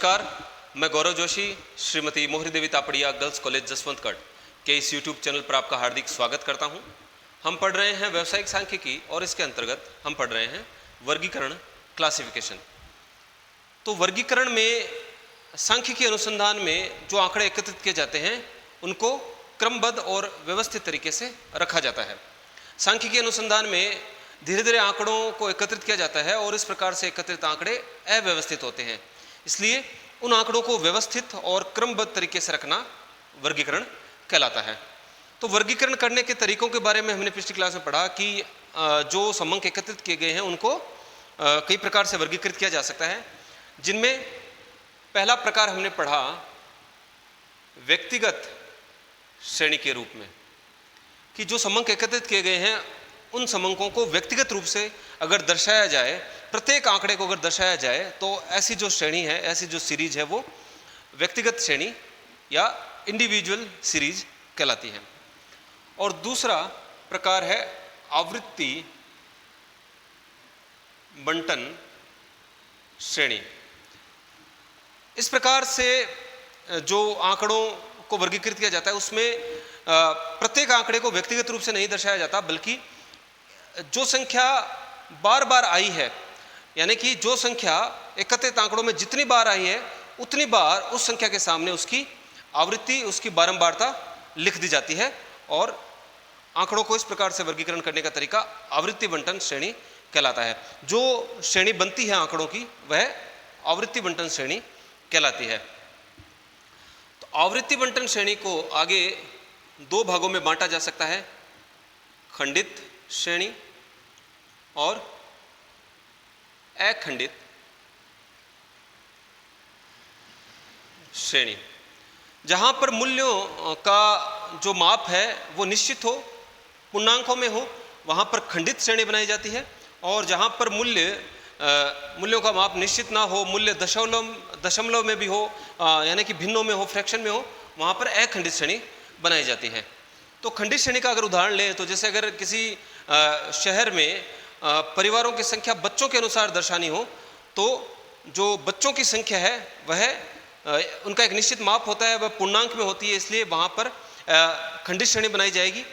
नमस्कार, मैं गौरव जोशी श्रीमती मोहरी देवी तापड़िया गर्ल्स कॉलेज जसवंतगढ़ के इस यूट्यूब चैनल पर आपका हार्दिक स्वागत करता हूं। हम पढ़ रहे हैं व्यावसायिक सांख्यिकी और इसके अंतर्गत हम पढ़ रहे हैं वर्गीकरण, क्लासिफिकेशन। तो वर्गीकरण में सांख्यिकी अनुसंधान में जो आंकड़े एकत्रित किए जाते हैं उनको क्रमबद्ध और व्यवस्थित तरीके से रखा जाता है। सांख्यिकी अनुसंधान में धीरे धीरे आंकड़ों को एकत्रित किया जाता है और इस प्रकार से एकत्रित आंकड़े अव्यवस्थित होते हैं, इसलिए उन आंकड़ों को व्यवस्थित और क्रमबद्ध तरीके से रखना वर्गीकरण कहलाता है। तो वर्गीकरण करने के तरीकों के बारे में हमने पिछली क्लास में पढ़ा कि जो समंक एकत्रित किए गए हैं उनको कई प्रकार से वर्गीकृत किया जा सकता है, जिनमें पहला प्रकार हमने पढ़ा व्यक्तिगत श्रेणी के रूप में, कि जो समंक एकत्रित किए गए हैं उन समंकों को व्यक्तिगत रूप से अगर दर्शाया जाए, प्रत्येक आंकड़े को अगर दर्शाया जाए तो ऐसी जो श्रेणी है, ऐसी जो सीरीज है वो व्यक्तिगत श्रेणी या इंडिविजुअल सीरीज कहलाती है। और दूसरा प्रकार है आवृत्ति बंटन श्रेणी। इस प्रकार से जो आंकड़ों को वर्गीकृत किया जाता है उसमें प्रत्येक आंकड़े को व्यक्तिगत रूप से नहीं दर्शाया जाता, बल्कि जो संख्या बार बार आई है, यानी कि जो संख्या एकत्रित आंकड़ों में जितनी बार आई है उतनी बार उस संख्या के सामने उसकी आवृत्ति, उसकी बारंबारता लिख दी जाती है। और आंकड़ों को इस प्रकार से वर्गीकरण करने का तरीका आवृत्ति बंटन श्रेणी कहलाता है। जो श्रेणी बनती है आंकड़ों की वह आवृत्ति बंटन श्रेणी कहलाती है। तो आवृत्ति बंटन श्रेणी को आगे दो भागों में बांटा जा सकता है, खंडित श्रेणी और अखंडित श्रेणी। जहां पर मूल्यों का जो माप है वो निश्चित हो, पूर्णांकों में हो, वहां पर खंडित श्रेणी बनाई जाती है। और जहां पर मूल्यों का माप निश्चित ना हो, मूल्य दशमलव में भी हो, यानी कि भिन्नों में हो, फ्रैक्शन में हो, वहां पर अखंडित श्रेणी बनाई जाती है। तो खंडित श्रेणी का अगर उदाहरण लें तो जैसे अगर किसी शहर में परिवारों की संख्या बच्चों के अनुसार दर्शानी हो, तो जो बच्चों की संख्या है वह उनका एक निश्चित माप होता है, वह पूर्णांक में होती है, इसलिए वहाँ पर खंडित श्रेणी बनाई जाएगी।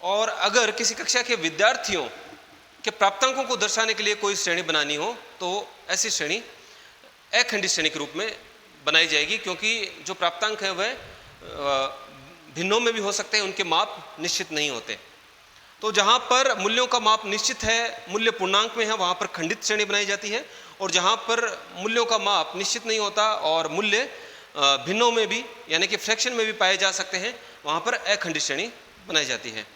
और अगर किसी कक्षा के विद्यार्थियों के प्राप्तांकों को दर्शाने के लिए कोई श्रेणी बनानी हो तो ऐसी श्रेणी अखंडित श्रेणी के रूप में बनाई जाएगी, क्योंकि जो प्राप्तांक है वह भिन्नों में भी हो सकते हैं, उनके माप निश्चित नहीं होते। तो जहाँ पर मूल्यों का माप निश्चित है, मूल्य पूर्णांक में है, वहाँ पर खंडित श्रेणी बनाई जाती है। और जहाँ पर मूल्यों का माप निश्चित नहीं होता और मूल्य भिन्नों में भी, यानी कि फ्रैक्शन में भी पाए जा सकते हैं, वहाँ पर अखंडित श्रेणी बनाई जाती है।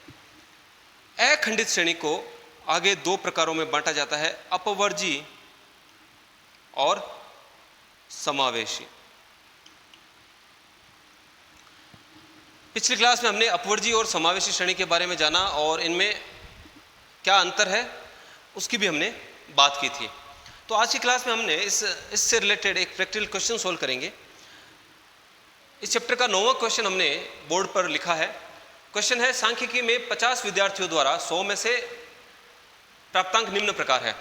अखंडित श्रेणी को आगे दो प्रकारों में बांटा जाता है, अपवर्जी और समावेशी। पिछली क्लास में हमने अपवर्जी और समावेशी श्रेणी के बारे में जाना और इनमें क्या अंतर है उसकी भी हमने बात की थी। तो आज की क्लास में हमने इससे रिलेटेड एक प्रैक्टिकल क्वेश्चन सोल्व करेंगे। इस चैप्टर का 9वां क्वेश्चन हमने बोर्ड पर लिखा है। क्वेश्चन है, सांख्यिकी में 50 विद्यार्थियों द्वारा 100 में से प्राप्तांक निम्न प्रकार है।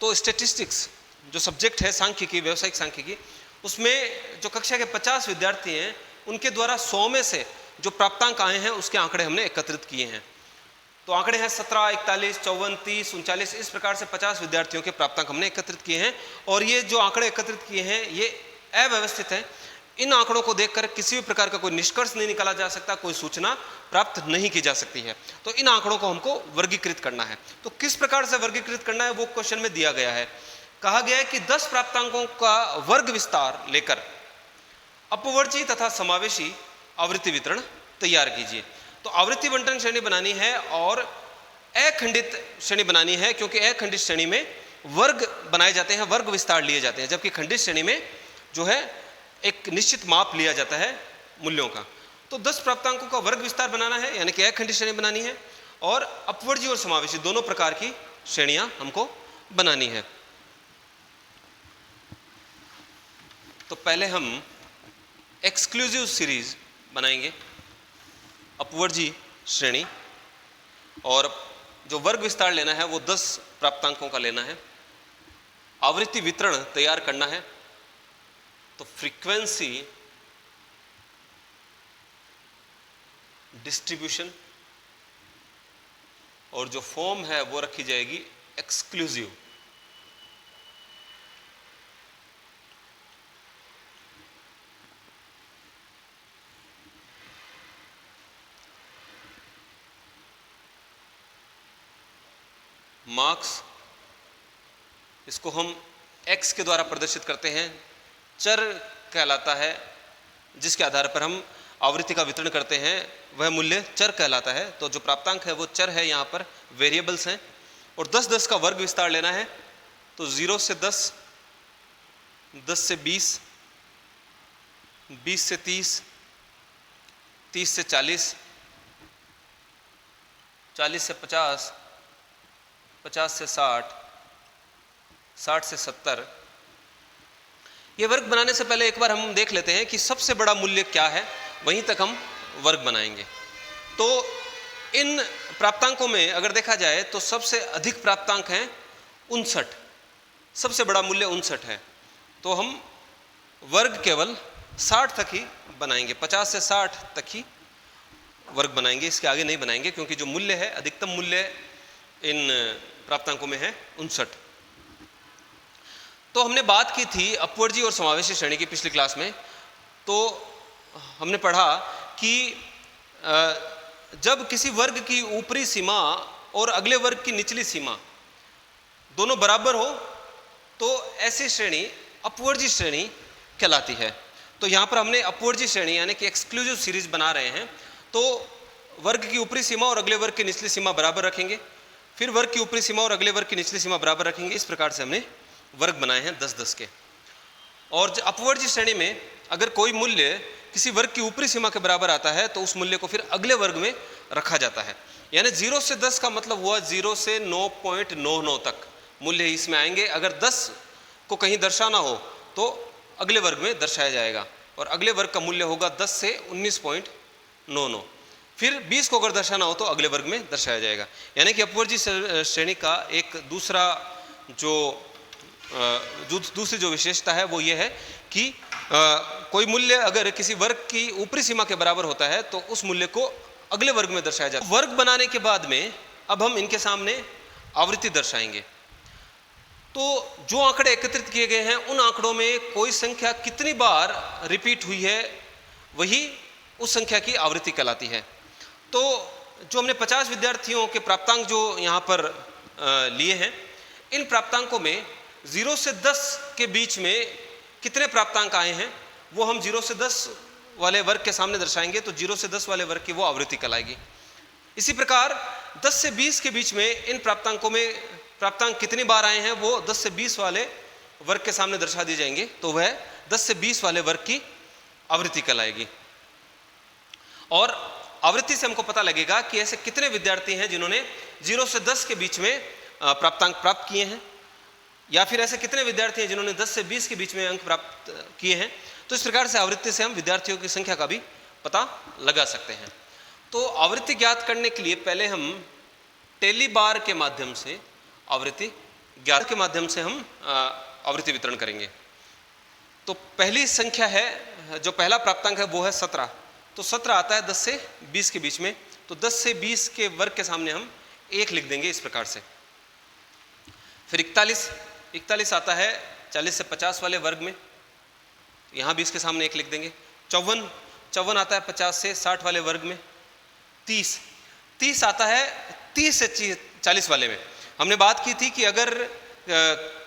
तो स्टैटिस्टिक्स जो सब्जेक्ट है सांख्यिकी, व्यावसायिक सांख्यिकी, उसमें जो कक्षा के 50 विद्यार्थी हैं उनके द्वारा 100 में से जो प्राप्तांक आए हैं उसके आंकड़े हमने एकत्रित किए हैं। तो आंकड़े हैं 17, 41, 54, 30, 39, इस प्रकार से 50 विद्यार्थियों के प्राप्तांक हमने एकत्रित किए हैं। और ये जो आंकड़े एकत्रित किए हैं ये अव्यवस्थित हैं। इन आंकड़ों को देखकर किसी भी प्रकार का कोई निष्कर्ष नहीं निकाला जा सकता, कोई सूचना प्राप्त नहीं की जा सकती है। तो इन आंकड़ों को हमको वर्गीकृत करना है। तो किस प्रकार से वर्गीकृत करना है वो क्वेश्चन में दिया गया है। कहा गया है कि 10 प्राप्तांकों का वर्ग विस्तार लेकर अपवर्जी तथा समावेशी आवृत्ति वितरण तैयार कीजिए। तो आवृत्ति बंटन श्रेणी बनानी है और अखंडित श्रेणी बनानी है, क्योंकि अखंडित श्रेणी में वर्ग बनाए जाते हैं, वर्ग विस्तार लिए जाते हैं, जबकि खंडित श्रेणी में जो है एक निश्चित माप लिया जाता है मूल्यों का। तो 10 प्राप्तांकों का वर्ग विस्तार बनाना है, यानी कि अखंडित श्रेणी बनानी है, और अपवर्जी और समावेशी दोनों प्रकार की श्रेणियां हमको बनानी है। तो पहले हम एक्सक्लूसिव सीरीज बनाएंगे, अपवर्जी श्रेणी, और जो वर्ग विस्तार लेना है वो 10 प्राप्तांकों का लेना है। आवृत्ति वितरण तैयार करना है तो फ्रीक्वेंसी डिस्ट्रीब्यूशन और जो फॉर्म है वो रखी जाएगी एक्सक्लूसिव। मार्क्स, इसको हम x के द्वारा प्रदर्शित करते हैं, चर कहलाता है, जिसके आधार पर हम आवृत्ति का वितरण करते हैं वह मूल्य चर कहलाता है। तो जो प्राप्तांक है वो चर है, यहाँ पर वेरिएबल्स हैं। और 10-10 का वर्ग विस्तार लेना है, तो 0 से 10, 10 से 20, 20 से 30, 30 से 40, 40 से 50, 50 से 60, 60 से 70। ये वर्ग बनाने से पहले एक बार हम देख लेते हैं कि सबसे बड़ा मूल्य क्या है, वहीं तक हम वर्ग बनाएंगे। तो इन प्राप्तांकों में अगर देखा जाए तो सबसे अधिक प्राप्तांक हैं 59, सबसे बड़ा मूल्य 59 है। तो हम वर्ग केवल 60 तक ही बनाएंगे, 50 से 60 तक ही वर्ग बनाएंगे, इसके आगे नहीं बनाएंगे, क्योंकि जो मूल्य है, अधिकतम मूल्य इन प्राप्तांकों में है 59। तो हमने बात की थी अपवर्जी और समावेशी श्रेणी की पिछली क्लास में। तो हमने पढ़ा कि जब किसी वर्ग की ऊपरी सीमा और अगले वर्ग की निचली सीमा दोनों बराबर हो तो ऐसी श्रेणी अपवर्जी श्रेणी कहलाती है। तो यहाँ पर हमने अपवर्जी श्रेणी यानी कि एक्सक्लूसिव सीरीज बना रहे हैं। तो वर्ग की ऊपरी सीमा और अगले वर्ग की निचली सीमा बराबर रखेंगे, फिर वर्ग की ऊपरी सीमा और अगले वर्ग की निचली सीमा बराबर रखेंगे। इस प्रकार से हमने वर्ग बनाए हैं 10-10 के। और अपवर्जी श्रेणी में अगर कोई मूल्य किसी वर्ग की ऊपरी सीमा के बराबर आता है तो उस मूल्य को फिर अगले वर्ग में रखा जाता है। यानी 0 से 10 का मतलब हुआ 0 से 9.99 तक मूल्य इसमें आएंगे। अगर 10 को कहीं दर्शाना हो तो अगले वर्ग में दर्शाया जाएगा, और अगले वर्ग का मूल्य होगा 10 से 19.99। फिर 20 को अगर दर्शाना हो तो अगले वर्ग में दर्शाया जाएगा। यानी कि अपवर्जी श्रेणी का एक दूसरी जो विशेषता है वो ये है कि कोई मूल्य अगर किसी वर्ग की ऊपरी सीमा के बराबर होता है तो उस मूल्य को अगले वर्ग में दर्शाया जाता है। वर्ग बनाने के बाद में अब हम इनके सामने आवृत्ति दर्शाएंगे। तो जो आंकड़े एकत्रित किए गए हैं उन आंकड़ों में कोई संख्या कितनी बार रिपीट हुई है वही उस संख्या की आवृत्ति कहलाती है। तो जो हमने 50 विद्यार्थियों के प्राप्तांक जो यहाँ पर लिए हैं, इन प्राप्तांकों में 0 से 10 के बीच में कितने प्राप्तांक आए हैं वो हम 0 से 10 वाले वर्ग के सामने दर्शाएंगे। तो 0 से 10 वाले वर्ग की वो आवृत्ति कहलाएगी। इसी प्रकार 10 से 20 के बीच में इन प्राप्तांकों में प्राप्तांक कितनी बार आए हैं वो 10 से 20 वाले वर्ग के सामने दर्शा दिए जाएंगे। तो वह 10 से 20 वाले वर्ग की आवृत्ति कहलाएगी। और आवृत्ति से हमको पता लगेगा कि ऐसे कितने विद्यार्थी हैं जिन्होंने 0 से 10 के बीच में प्राप्तांक प्राप्त किए हैं, या फिर ऐसे कितने विद्यार्थी हैं जिन्होंने 10 से 20 के बीच में अंक प्राप्त किए हैं। तो इस प्रकार से आवृत्ति से हम विद्यार्थियों की संख्या का भी पता लगा सकते हैं। तो आवृत्ति ज्ञात करने के लिए पहले हम टेली बार के माध्यम से आवृत्ति ज्ञात के माध्यम से हम आवृत्ति वितरण करेंगे। तो पहली संख्या है, जो पहला प्राप्तांक है वो है 17। तो 17 आता है 10 से 20 के बीच में। तो 10 से 20 के वर्ग के सामने हम 1 लिख देंगे इस प्रकार से। फिर 41 आता है 40 से 50 वाले वर्ग में, यहाँ 20 के सामने 1 लिख देंगे। 54 आता है 50 से 60 वाले वर्ग में। 30 आता है 30 से 40 वाले में। हमने बात की थी कि अगर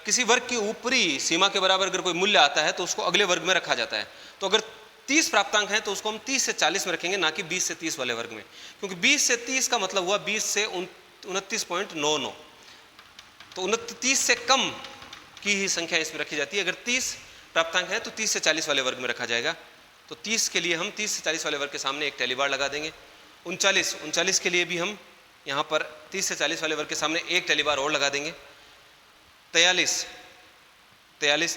किसी वर्ग की ऊपरी सीमा के बराबर अगर कोई मूल्य आता है तो उसको अगले वर्ग में रखा जाता है। तो अगर 30 प्राप्तांक हैं तो उसको हम 30 से 40 में रखेंगे, ना कि 20 से 30 वाले वर्ग में, क्योंकि 20 से 30 का मतलब हुआ 20 से 29.99। तो 29 से कम की ही संख्या इसमें रखी जाती है। अगर 30 प्राप्तांक है तो 30 से 40 वाले वर्ग में रखा जाएगा। तो 30 के लिए हम 30 से 40 वाले वर्ग के सामने 1 टेली बार लगा देंगे। 39 के लिए भी हम यहाँ पर 30 से 40 वाले वर्ग के सामने 1 टेली बार और लगा देंगे। 43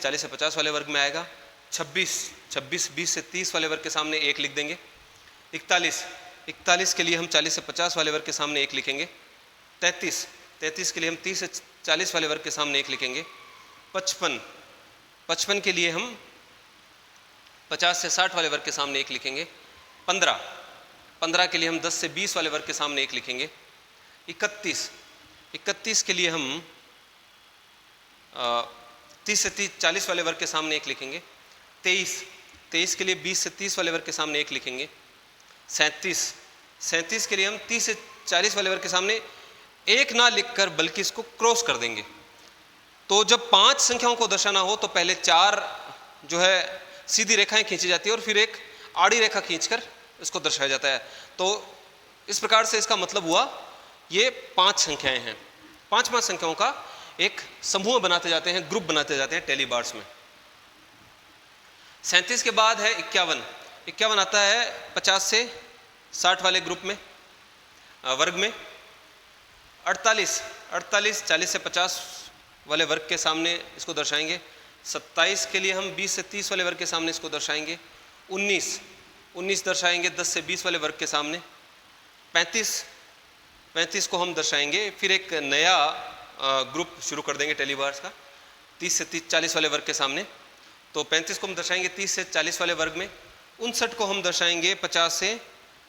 40 से 50 वाले वर्ग में आएगा। 26 20 से 30 वाले वर्ग के सामने 1 लिख देंगे। 41 के लिए हम 40 से 50 वाले वर्ग के सामने 1 लिखेंगे। 33 के लिए हम 30 से 40 वाले वर्ग के सामने 1 लिखेंगे। 55 के लिए हम 50 से 60 वाले वर्ग के सामने 1 लिखेंगे। 15 के लिए हम 10 से 20 वाले वर्ग के सामने 1 लिखेंगे। 31 के लिए हम 30 से 40 वाले वर्ग के सामने 1 लिखेंगे। 23 के लिए 20 से 30 वाले वर्ग के सामने 1 लिखेंगे। 37 के लिए हम 30 से 40 वाले वर्ग के सामने 1 ना लिखकर बल्कि इसको क्रॉस कर देंगे। तो जब 5 संख्याओं को दर्शाना हो तो पहले 4 जो है सीधी रेखाएं खींची जाती है और फिर एक आड़ी रेखा खींचकर इसको दर्शाया जाता है। तो इस प्रकार से इसका मतलब हुआ ये 5 संख्याएं हैं। 5 संख्याओं का एक समूह बनाते जाते हैं, ग्रुप बनाते जाते हैं टेली बार्स में। 37 के बाद है 51 आता है 50 से 60 वाले ग्रुप में, वर्ग में। 48 40 से 50 वाले वर्ग के सामने इसको दर्शाएंगे। 27 के लिए हम 20 से 30 वाले वर्ग के सामने इसको दर्शाएंगे। 19 दर्शाएंगे 10 से 20 वाले वर्ग के सामने। 35 को हम दर्शाएंगे, फिर एक नया ग्रुप शुरू कर देंगे टेली बार्स का 30 से 40 वाले वर्ग के सामने। तो 35 को हम दर्शाएंगे 30 से 40 वाले वर्ग में। 59 को हम दर्शाएंगे 50 से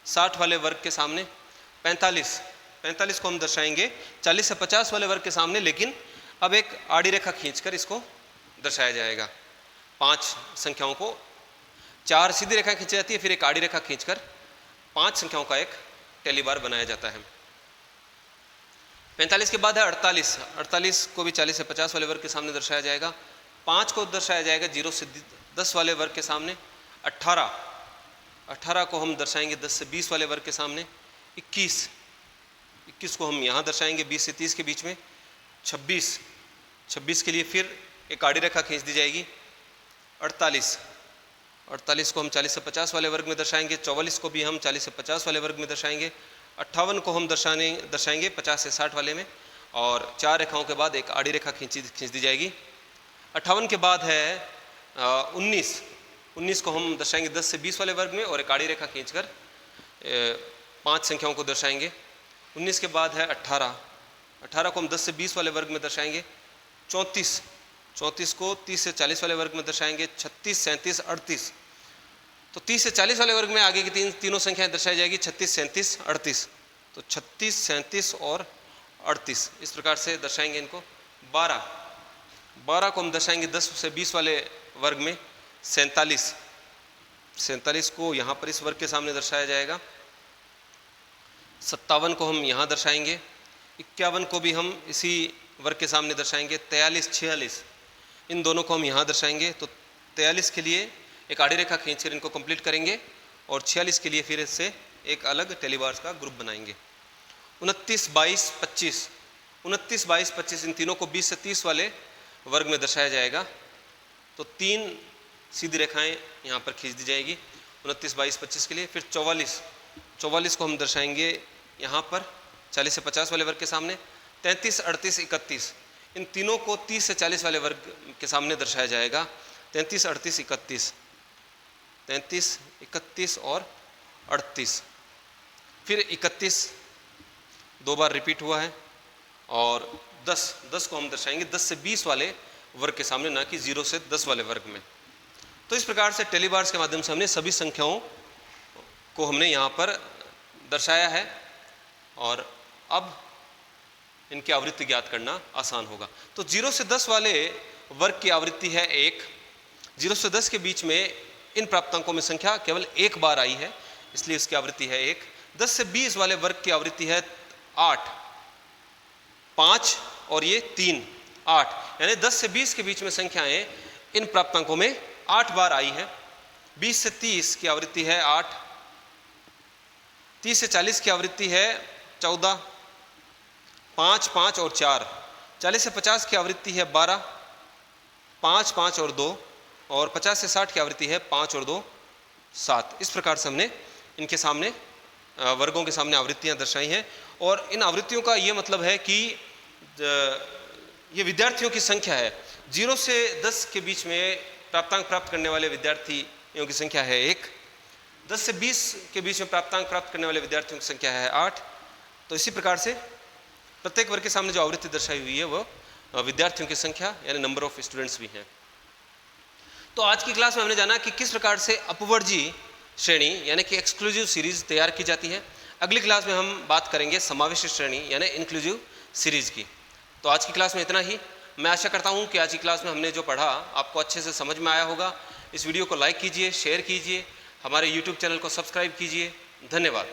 60 वाले वर्ग के सामने। 45 को हम दर्शाएंगे 40 से 50 वाले वर्ग के सामने, लेकिन अब एक आड़ी रेखा खींचकर इसको दर्शाया जाएगा। 5 संख्याओं को 4 सीधी रेखा खींची जाती है, फिर एक आड़ी रेखा खींचकर 5 संख्याओं का एक टेली बार बनाया जाता है। 45 के बाद है 48 को भी 40 से 50 वाले वर्ग के सामने दर्शाया जाएगा। 5 को दर्शाया जाएगा 0 से 10 वाले वर्ग के सामने। 18 को हम दर्शाएंगे 10 से 20 वाले वर्ग के सामने। 21 को हम यहाँ दर्शाएंगे 20 से 30 के बीच में। 26 के लिए फिर एक आड़ी रेखा खींच दी जाएगी। 48 को हम 40 से 50 वाले वर्ग में दर्शाएंगे। 44 को भी हम 40 से 50 वाले वर्ग में दर्शाएंगे। 58 को हम दर्शाएंगे 50 से 60 वाले में, और 4 रेखाओं के बाद एक आड़ी रेखा खींच दी जाएगी। 58 के बाद है 19 को हम दर्शाएंगे 10 से 20 वाले वर्ग में और एक आड़ी रेखा खींचकर 5 संख्याओं को दर्शाएंगे। 19 के बाद है 18 को हम 10 से 20 वाले वर्ग में दर्शाएंगे। 34 को 30 से 40 वाले वर्ग में दर्शाएंगे। 36, 37, 38, तो 30 से 40 वाले वर्ग में आगे की तीनों संख्याएं दर्शाई जाएगी। 36, 37, 38, तो 36, 37 और 38 इस प्रकार से दर्शाएंगे इनको। 12 को हम दर्शाएंगे 10 से 20 वाले वर्ग में। 47 को यहाँ पर इस वर्ग के सामने दर्शाया जाएगा। 57 को हम यहाँ दर्शाएंगे। 51 को भी हम इसी वर्ग के सामने दर्शाएंगे। 43, 46 इन दोनों को हम यहाँ दर्शाएंगे। तो 43 के लिए एक आड़ी रेखा खींचकर इनको कंप्लीट करेंगे और 46 के लिए फिर इससे एक अलग टेली बार्स का ग्रुप बनाएंगे। 29, 22, 25 इन तीनों को 20 से 30 वाले वर्ग में दर्शाया जाएगा। तो 3 सीधी रेखाएं यहाँ पर खींच दी जाएगी 29, 22, 25 के लिए। फिर 44 को हम दर्शाएंगे यहाँ पर 40 से 50 वाले वर्ग के सामने। 33, 38, 31 इन तीनों को 30 से 40 वाले वर्ग के सामने दर्शाया जाएगा। 33, 38, 31 और 38, फिर 31 2 बार रिपीट हुआ है। और 10 को हम दर्शाएंगे 10 से 20 वाले वर्ग के सामने, ना कि 0 से 10 वाले वर्ग में। तो इस प्रकार से टेली बार्स के माध्यम से हमने सभी संख्याओं को हमने यहाँ पर दर्शाया है, और अब इनकी आवृत्ति ज्ञात करना आसान होगा। तो 0 से 10 वाले वर्ग की आवृत्ति है 1। 0 से 10 के बीच में इन प्राप्तांकों में संख्या केवल एक बार आई है, इसलिए इसकी आवृत्ति है 1। 10 से 20 वाले वर्ग की आवृत्ति है 8, 5 और ये 3, 8, यानी 10 से 20 के बीच में संख्याएं इन प्राप्तांकों में 8 बार आई है। 20 से 30 की आवृत्ति है 8, 30 से 40 की आवृत्ति है 14, 5, 5 और 4, 40 से 50 की आवृत्ति है 12, 5, 5 और 2, और 50 से 60 की आवृत्ति है 5 और 2, 7। इस प्रकार से हमने इनके सामने वर्गों के सामने आवृत्तियां दर्शाई हैं। और इन आवृत्तियों का ये मतलब है कि ये विद्यार्थियों की संख्या है। 0 से 10 के बीच में प्राप्तांक प्राप्त करने वाले विद्यार्थियों की संख्या है 1। 10 से 20 के बीच में प्राप्तांक प्राप्त करने वाले विद्यार्थियों की संख्या है 8। तो इसी प्रकार से प्रत्येक वर्ग के सामने जो आवृत्ति दर्शाई हुई है वो विद्यार्थियों की संख्या यानी नंबर ऑफ स्टूडेंट्स भी हैं। तो आज की क्लास में हमने जाना कि किस प्रकार से अपवर्जी श्रेणी यानी कि एक्सक्लूसिव सीरीज तैयार की जाती है। अगली क्लास में हम बात करेंगे समावेशी श्रेणी यानी इंक्लूसिव सीरीज की। तो आज की क्लास में इतना ही। मैं आशा करता हूं कि आज की क्लास में हमने जो पढ़ा आपको अच्छे से समझ में आया होगा। इस वीडियो को लाइक कीजिए, शेयर कीजिए, हमारे YouTube चैनल को सब्सक्राइब कीजिए। धन्यवाद।